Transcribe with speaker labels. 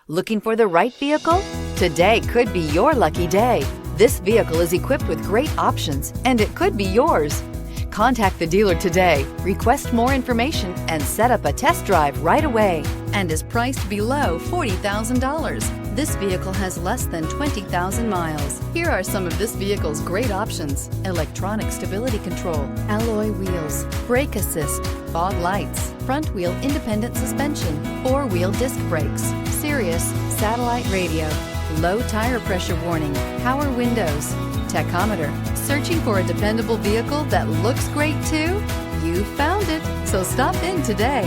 Speaker 1: Looking for the right vehicle? Today could be your lucky day. This vehicle is equipped with great options, and it could be yours. Contact the dealer today, request more information, and set up a test drive right away, and is priced below $40,000. This vehicle has less than 20,000 miles. Here are some of this vehicle's great options: electronic stability control, alloy wheels, brake assist, fog lights, front wheel independent suspension, four-wheel disc brakes, Sirius satellite radio, low tire pressure warning, power windows, tachometer. Searching for a dependable vehicle that looks great too? You found it, so stop in today.